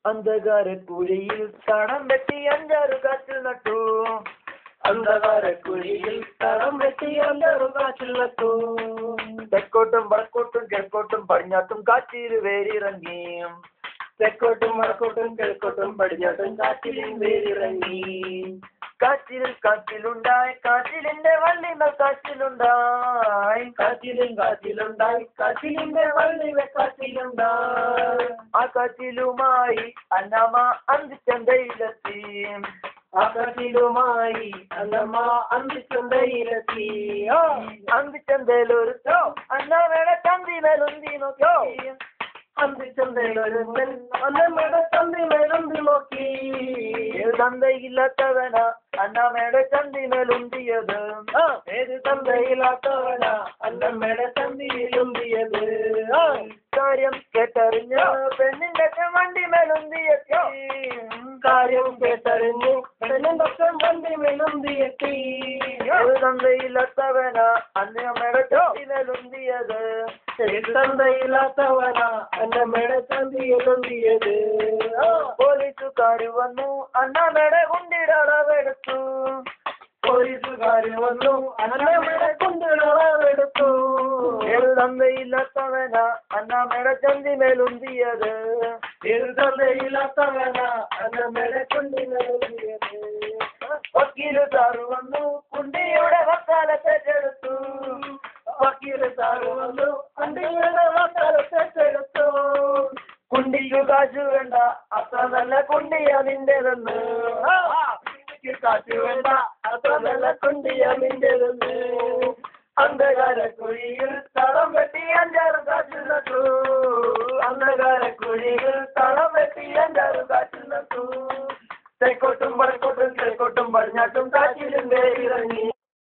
അന്ധകാരക്കുഴിയിൽ തടം വെട്ടി അഞ്ചാറ് കാറ്റിൽ നട്ടു. അന്ധകാരക്കുഴിയിൽ തടം വെട്ടി അഞ്ചാറ് കാറ്റിൽ നട്ടു. തെക്കോട്ടും വടക്കോട്ടും കിഴക്കോട്ടും പടിഞ്ഞാട്ടും കാറ്റിൽ വേരിറങ്ങി. തെക്കോട്ടും വടക്കോട്ടും കിഴക്കോട്ടും പടിഞ്ഞാട്ടും കാറ്റിൽ വേരിറങ്ങി. കാറ്റിലുണ്ടായി കാറ്റിലിന്റെ വള്ളിമേൽ കാറ്റിലുണ്ടായി. കാറ്റിലുണ്ടായി കാറ്റിലിന്റെ വള്ളിമേൽ കാറ്റിലുണ്ടായി. ആ കാറ്റിലുമായി അന്നമ്മ അന്തിച്ചന്തയിലെത്തി. ആ കാറ്റിലുമായി അന്നമ്മ അന്തിച്ചന്തയിലെത്തി. അന്തിച്ചന്തയിലൊരു അന്നമ്മയുടെ ചന്തിമേലുന്തി നോക്കി. അന്തിച്ചന്തയിലൊരുത്തൻ അന്നമ്മയുടെ ചന്തിമേലുന്തി നോക്കി. തന്തയില്ലാത്തവനാ അന്നമ്മയുടെ ചന്തിമേലുന്തിയത്. ഏത് തന്തയില്ലാത്തവനാ അന്നമ്മയുടെ ചന്തിയിലുന്തിയത്. കാര്യം കേട്ടറിഞ്ഞ് പെണ്ണിന്റെ വണ്ടിമേലുന്തിയെത്തി. കാര്യം കേട്ടറിഞ്ഞ് പെണ്ണിന്റെ വണ്ടിമേലുന്തിയെത്തി. ഏത് തന്തയില്ലാത്തവനാ അന്നമ്മയുടെ ചന്തിമേലുന്തിയത്. ഏത് തന്തയില്ലാത്തവനാ അന്നമ്മയുടെ ചന്തിയിലുന്തിയത്. പോലീസുകാര് വന്നു അന്നമ്മയുടെ കുണ്ടിടളവെടുത്തു. പോലീസുകാര് വന്നു അന്നമ്മയുടെ കുണ്ടിടളവെടുത്തു. ഏത് തന്തയില്ലാത്തവനാ അന്നമ്മയുടെ ചന്തിമേലുന്തിയത്. ഏത് തന്തയില്ലാത്തവനാ അന്നമ്മയുടെ കുണ്ടിമേലുന്തിയത്. വക്കീല് സാറ് വന്നു കുണ്ടിയുടെ വക്കാലത്തെ ചെടുത്തു. വക്കീല് സാറ് വന്നു കുണ്ടിയുടെ വക്കാലത്തെ ചെടുത്തു. കുണ്ടിക്കു കാശ് വേണ്ട അത്ര നല്ല കുണ്ടിയാ നിന്റേതെന്ന്. കാശ് വേണ്ട അത്ര നല്ല കുണ്ടിയാ നിന്റേതെന്ന്. അന്ധകാരക്കുഴിയിൽ തളം വെട്ടി അഞ്ചാറ് കാറ്റിൽ നട്ടു. അന്ധകാരക്കുഴിയിൽ തളം വെട്ടി അഞ്ചാറ് കാറ്റിൽ നട്ടു. തെക്കോട്ടും വടക്കോട്ടും കിഴക്കോട്ടും പടിഞ്ഞാട്ടും കാറ്റിലും വേരിറങ്ങി.